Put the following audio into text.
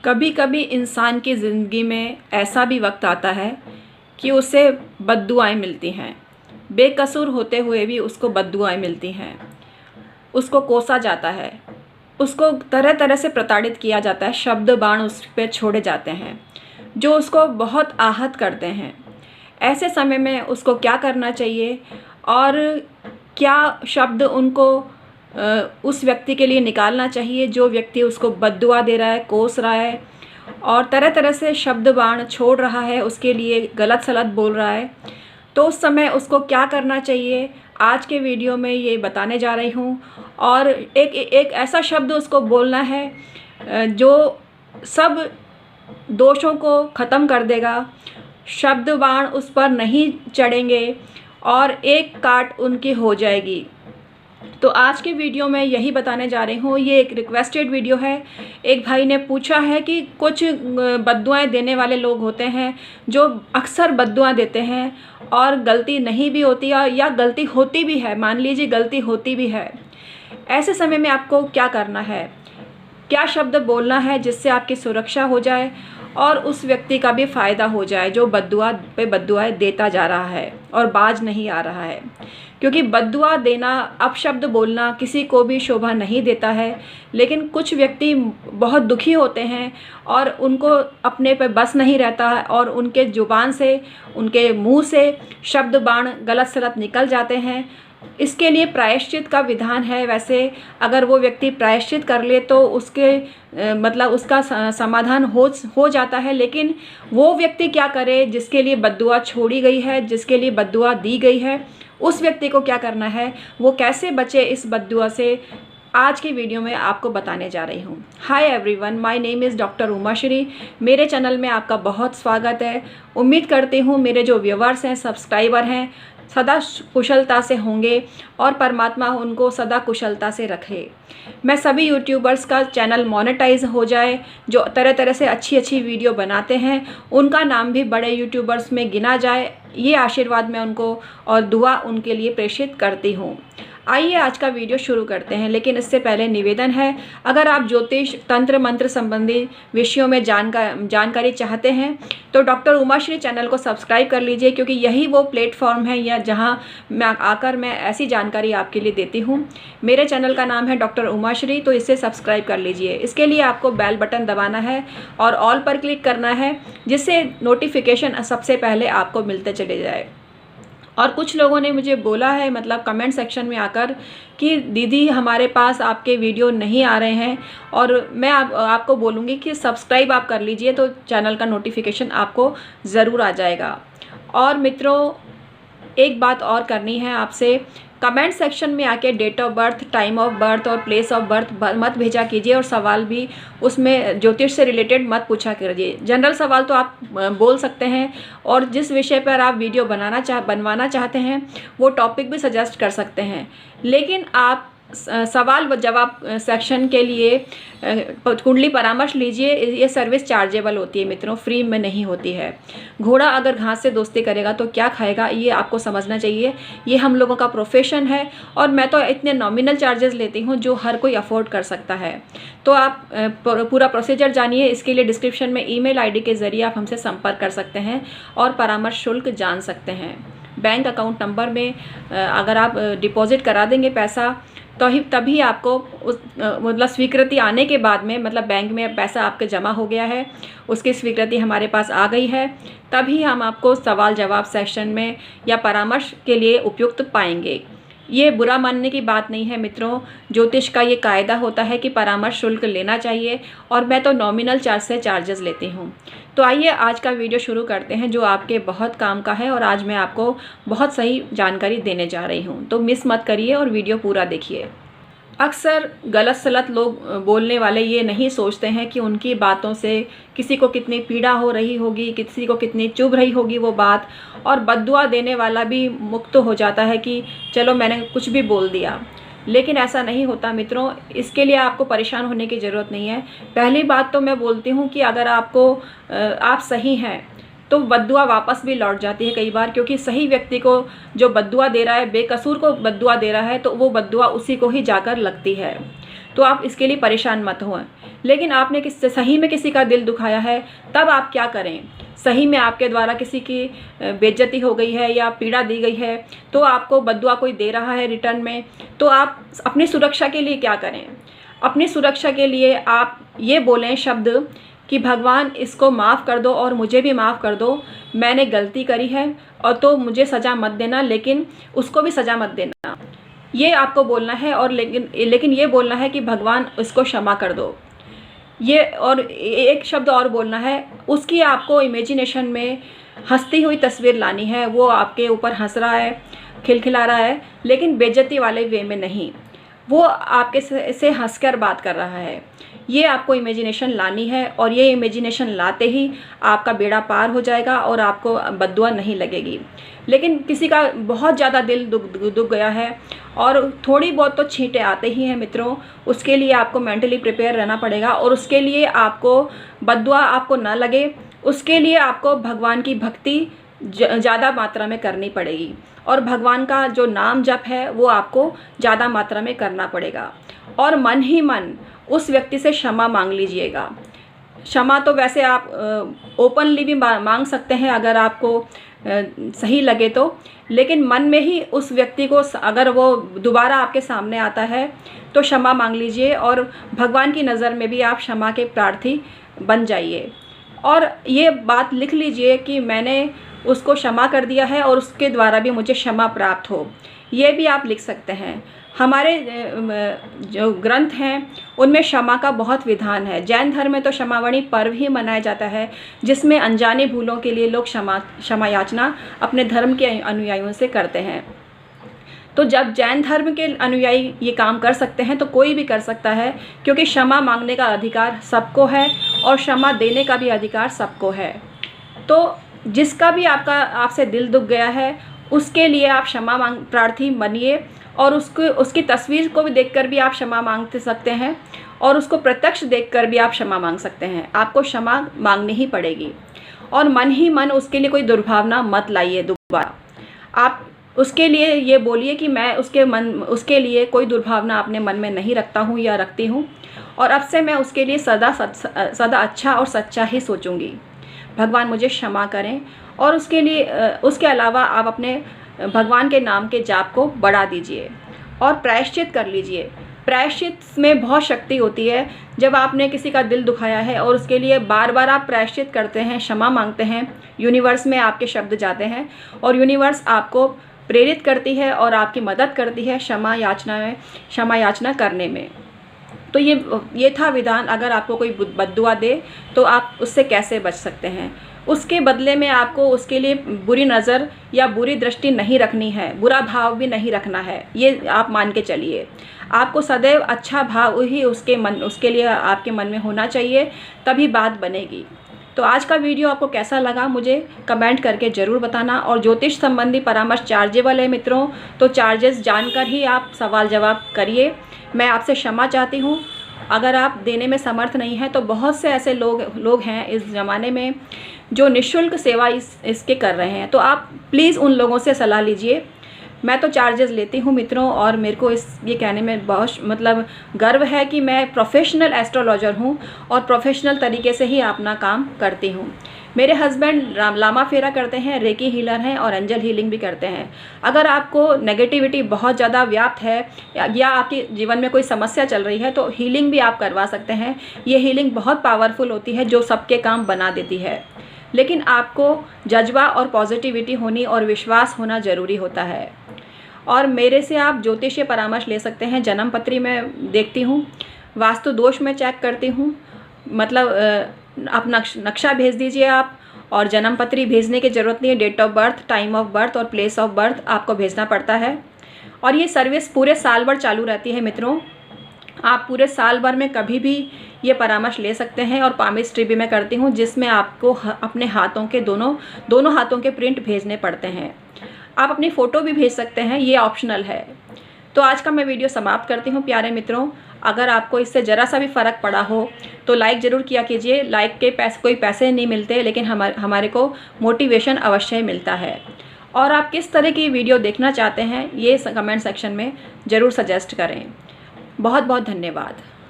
कभी कभी इंसान की ज़िंदगी में ऐसा भी वक्त आता है कि उसे बद्दुआएँ मिलती हैं। बेकसूर होते हुए भी उसको बद्दुआएँ मिलती हैं। उसको कोसा जाता है, उसको तरह तरह से प्रताड़ित किया जाता है, शब्द बाण उस पे छोड़े जाते हैं जो उसको बहुत आहत करते हैं। ऐसे समय में उसको क्या करना चाहिए और क्या शब्द उनको उस व्यक्ति के लिए निकालना चाहिए जो व्यक्ति उसको बद्दुआ दे रहा है, कोस रहा है और तरह तरह से शब्द बाण छोड़ रहा है, उसके लिए गलत सलत बोल रहा है, तो उस समय उसको क्या करना चाहिए आज के वीडियो में ये बताने जा रही हूँ। और एक एक ऐसा शब्द उसको बोलना है जो सब दोषों को ख़त्म कर देगा, शब्द बाण उस पर नहीं चढ़ेंगे और एक काट उनकी हो जाएगी। तो आज के वीडियो में यही बताने जा रही हूँ। ये एक रिक्वेस्टेड वीडियो है। एक भाई ने पूछा है कि कुछ बद्दुआएँ देने वाले लोग होते हैं जो अक्सर बद्दुआ देते हैं और गलती नहीं भी होती है या गलती होती भी है, मान लीजिए गलती होती भी है। ऐसे समय में आपको क्या करना है, क्या शब्द बोलना है जिससे आपकी सुरक्षा हो जाए और उस व्यक्ति का भी फ़ायदा हो जाए जो बद्दुआ पे बद्दुआएँ देता जा रहा है और बाज नहीं आ रहा है। क्योंकि बद्दुआ देना, अपशब्द बोलना किसी को भी शोभा नहीं देता है, लेकिन कुछ व्यक्ति बहुत दुखी होते हैं और उनको अपने पे बस नहीं रहता है और उनके ज़ुबान से, उनके मुंह से शब्द बाण गलत सलत निकल जाते हैं। इसके लिए प्रायश्चित का विधान है। वैसे अगर वो व्यक्ति प्रायश्चित कर ले तो उसके मतलब उसका समाधान हो जाता है, लेकिन वो व्यक्ति क्या करे जिसके लिए बद्दुआ छोड़ी गई है, जिसके लिए बद्दुआ दी गई है, उस व्यक्ति को क्या करना है, वो कैसे बचे इस बद्दुआ से, आज की वीडियो में आपको बताने जा रही हूँ। Hi everyone, my name is doctor Umashri. मेरे चैनल में आपका बहुत स्वागत है। उम्मीद करती हूँ मेरे जो व्यूअर्स हैं, सब्सक्राइबर हैं, सदा कुशलता से होंगे और परमात्मा उनको सदा कुशलता से रखे। मैं सभी यूट्यूबर्स का चैनल मोनेटाइज हो जाए जो तरह तरह से अच्छी अच्छी वीडियो बनाते हैं, उनका नाम भी बड़े यूट्यूबर्स में गिना जाए, ये आशीर्वाद मैं उनको और दुआ उनके लिए प्रेषित करती हूँ। आइए आज का वीडियो शुरू करते हैं, लेकिन इससे पहले निवेदन है, अगर आप ज्योतिष, तंत्र मंत्र संबंधी विषयों में जानकारी चाहते हैं तो डॉक्टर उमाश्री चैनल को सब्सक्राइब कर लीजिए, क्योंकि यही वो प्लेटफॉर्म है या जहां मैं ऐसी जानकारी आपके लिए देती हूं। मेरे चैनल का नाम है डॉक्टर उमाश्री, तो इसे सब्सक्राइब कर लीजिए। इसके लिए आपको बेल बटन दबाना है और ऑल पर क्लिक करना है, जिससे नोटिफिकेशन सबसे पहले आपको मिलते चले जाए। और कुछ लोगों ने मुझे बोला है, मतलब कमेंट सेक्शन में आकर, कि दीदी हमारे पास आपके वीडियो नहीं आ रहे हैं, और मैं आपको बोलूँगी कि सब्सक्राइब आप कर लीजिए तो चैनल का नोटिफिकेशन आपको ज़रूर आ जाएगा। और मित्रों, एक बात और करनी है आपसे, कमेंट सेक्शन में आके date of birth, time of birth और प्लेस ऑफ बर्थ मत भेजा कीजिए, और सवाल भी उसमें ज्योतिष से रिलेटेड मत पूछा कीजिए। जनरल सवाल तो आप बोल सकते हैं, और जिस विषय पर आप वीडियो बनवाना चाहते हैं वो टॉपिक भी सजेस्ट कर सकते हैं, लेकिन आप सवाल व जवाब सेक्शन के लिए कुंडली परामर्श लीजिए। ये सर्विस चार्जेबल होती है मित्रों, फ्री में नहीं होती है। घोड़ा अगर घास से दोस्ती करेगा तो क्या खाएगा, ये आपको समझना चाहिए। ये हम लोगों का प्रोफेशन है और मैं तो इतने नॉमिनल चार्जेस लेती हूँ जो हर कोई अफोर्ड कर सकता है। तो आप पूरा प्रोसीजर जानिए। इसके लिए डिस्क्रिप्शन में ईमेल आईडी के ज़रिए आप हमसे संपर्क कर सकते हैं और परामर्श शुल्क जान सकते हैं। बैंक अकाउंट नंबर में अगर आप डिपॉजिट करा देंगे पैसा, तो तभी आपको उस मतलब स्वीकृति आने के बाद में, मतलब बैंक में पैसा आपके जमा हो गया है, उसकी स्वीकृति हमारे पास आ गई है, तभी हम आपको सवाल जवाब सेक्शन में या परामर्श के लिए उपयुक्त पाएंगे। ये बुरा मानने की बात नहीं है मित्रों, ज्योतिष का ये कायदा होता है कि परामर्श शुल्क लेना चाहिए, और मैं तो नॉमिनल चार्जेस लेती हूँ। तो आइए आज का वीडियो शुरू करते हैं जो आपके बहुत काम का है, और आज मैं आपको बहुत सही जानकारी देने जा रही हूँ, तो मिस मत करिए और वीडियो पूरा देखिए। अक्सर गलत सलत लोग बोलने वाले ये नहीं सोचते हैं कि उनकी बातों से किसी को कितनी पीड़ा हो रही होगी, किसी को कितनी चुभ रही होगी वो बात, और बद्दुआ देने वाला भी मुक्त हो जाता है कि चलो मैंने कुछ भी बोल दिया। लेकिन ऐसा नहीं होता मित्रों, इसके लिए आपको परेशान होने की ज़रूरत नहीं है। पहली बात तो मैं बोलती हूँ कि अगर आप सही हैं तो बद्दुआ वापस भी लौट जाती है कई बार, क्योंकि सही व्यक्ति को जो बद्दुआ दे रहा है, बेकसूर को बद्दुआ दे रहा है, तो वो बद्दुआ उसी को ही जाकर लगती है। तो आप इसके लिए परेशान मत हों। लेकिन आपने सही में किसी का दिल दुखाया है, तब आप क्या करें? सही में आपके द्वारा किसी की बेइज्जती हो गई है या पीड़ा दी गई है, तो आपको बद्दुआ कोई दे रहा है रिटर्न में, तो आप अपनी सुरक्षा के लिए क्या करें? अपनी सुरक्षा के लिए आप ये बोलें शब्द कि भगवान इसको माफ़ कर दो और मुझे भी माफ़ कर दो, मैंने गलती करी है और तो मुझे सज़ा मत देना, लेकिन उसको भी सज़ा मत देना। ये आपको बोलना है। और लेकिन ये बोलना है कि भगवान इसको क्षमा कर दो। ये और एक शब्द और बोलना है, उसकी आपको इमेजिनेशन में हंसती हुई तस्वीर लानी है। वो आपके ऊपर हंस रहा है, खिलखिला रहा है, लेकिन बेइज्जती वाले वे में नहीं, वो आपके से हंसकर बात कर रहा है। ये आपको इमेजिनेशन लानी है और ये इमेजिनेशन लाते ही आपका बेड़ा पार हो जाएगा और आपको बद्दुआ नहीं लगेगी। लेकिन किसी का बहुत ज़्यादा दिल दुख गया है और थोड़ी बहुत तो छींटे आते ही हैं मित्रों, उसके लिए आपको मेंटली प्रिपेयर रहना पड़ेगा। और उसके लिए आपको बद्दुआ आपको ना लगे, उसके लिए आपको भगवान की भक्ति ज़्यादा मात्रा में करनी पड़ेगी और भगवान का जो नाम जप है वो आपको ज़्यादा मात्रा में करना पड़ेगा। और मन ही मन उस व्यक्ति से क्षमा मांग लीजिएगा। क्षमा तो वैसे आप ओपनली भी मांग सकते हैं अगर आपको सही लगे तो, लेकिन मन में ही उस व्यक्ति को अगर वो दोबारा आपके सामने आता है तो क्षमा मांग लीजिए और भगवान की नज़र में भी आप क्षमा के प्रार्थी बन जाइए। और ये बात लिख लीजिए कि मैंने उसको क्षमा कर दिया है और उसके द्वारा भी मुझे क्षमा प्राप्त हो। ये भी आप लिख सकते हैं। हमारे जो ग्रंथ हैं उनमें क्षमा का बहुत विधान है। जैन धर्म में तो क्षमावणी पर्व ही मनाया जाता है, जिसमें अनजाने भूलों के लिए लोग क्षमा याचना अपने धर्म के अनुयायियों से करते हैं। तो जब जैन धर्म के अनुयायी ये काम कर सकते हैं तो कोई भी कर सकता है, क्योंकि क्षमा मांगने का अधिकार सबको है और क्षमा देने का भी अधिकार सबको है। तो जिसका भी आपसे दिल दुख गया है उसके लिए आप क्षमा प्रार्थी बनिए और उसकी तस्वीर को भी देखकर भी आप क्षमा मांग सकते हैं और उसको प्रत्यक्ष देखकर भी आप क्षमा मांग सकते हैं। आपको क्षमा मांगनी ही पड़ेगी और मन ही मन उसके लिए कोई दुर्भावना मत लाइए दोबारा। आप उसके लिए ये बोलिए कि मैं उसके लिए कोई दुर्भावना अपने मन में नहीं रखता हूँ या रखती हूँ और अब से मैं उसके लिए सदा अच्छा और सच्चा ही सोचूंगी। भगवान मुझे क्षमा करें। और उसके अलावा आप अपने भगवान के नाम के जाप को बढ़ा दीजिए और प्रायश्चित कर लीजिए। प्रायश्चित में बहुत शक्ति होती है। जब आपने किसी का दिल दुखाया है और उसके लिए बार बार आप प्रायश्चित करते हैं, क्षमा मांगते हैं, यूनिवर्स में आपके शब्द जाते हैं और यूनिवर्स आपको प्रेरित करती है और आपकी मदद करती है क्षमा याचना करने में। तो ये था विधान। अगर आपको कोई बद्दुआ दे तो आप उससे कैसे बच सकते हैं। उसके बदले में आपको उसके लिए बुरी नज़र या बुरी दृष्टि नहीं रखनी है, बुरा भाव भी नहीं रखना है, ये आप मान के चलिए। आपको सदैव अच्छा भाव ही उसके लिए आपके मन में होना चाहिए, तभी बात बनेगी। तो आज का वीडियो आपको कैसा लगा मुझे कमेंट करके ज़रूर बताना। और ज्योतिष संबंधी परामर्श चार्जेबल है मित्रों, तो चार्जेस जानकर ही आप सवाल जवाब करिए। मैं आपसे क्षमा चाहती हूँ अगर आप देने में समर्थ नहीं हैं। तो बहुत से ऐसे लोग हैं इस ज़माने में जो निःशुल्क सेवा इसके कर रहे हैं, तो आप प्लीज़ उन लोगों से सलाह लीजिए। मैं तो चार्जेस लेती हूँ मित्रों और मेरे को ये कहने में बहुत गर्व है कि मैं प्रोफेशनल एस्ट्रोलॉजर हूँ और प्रोफेशनल तरीके से ही अपना काम करती हूँ। मेरे हस्बैंड लामा फेरा करते हैं, रेकी हीलर हैं और एंजल हीलिंग भी करते हैं। अगर आपको नेगेटिविटी बहुत ज़्यादा व्याप्त है या आपके जीवन में कोई समस्या चल रही है तो हीलिंग भी आप करवा सकते हैं। ये हीलिंग बहुत पावरफुल होती है जो सबके काम बना देती है, लेकिन आपको जज्बा और पॉजिटिविटी होनी और विश्वास होना ज़रूरी होता है। और मेरे से आप ज्योतिषीय परामर्श ले सकते हैं। जन्म पत्री में देखती हूँ, वास्तु दोष में चेक करती हूँ, आप नक्शा भेज दीजिए आप, और जन्म पत्री भेजने की ज़रूरत नहीं है। Date of birth, time of birth और प्लेस ऑफ बर्थ आपको भेजना पड़ता है। और ये सर्विस पूरे साल भर चालू रहती है मित्रों। आप पूरे साल भर में कभी भी ये परामर्श ले सकते हैं। और पामिस्ट्री भी मैं करती हूँ, जिसमें आपको अपने हाथों के दोनों हाथों के प्रिंट भेजने पड़ते हैं। आप अपनी फ़ोटो भी भेज सकते हैं, ये ऑप्शनल है। तो आज का मैं वीडियो समाप्त करती हूँ प्यारे मित्रों। अगर आपको इससे ज़रा सा भी फ़र्क पड़ा हो तो लाइक ज़रूर किया कीजिए। लाइक के कोई पैसे नहीं मिलते, लेकिन हमारे को मोटिवेशन अवश्य मिलता है। और आप किस तरह की वीडियो देखना चाहते हैं ये कमेंट सेक्शन में ज़रूर सजेस्ट करें। बहुत बहुत धन्यवाद।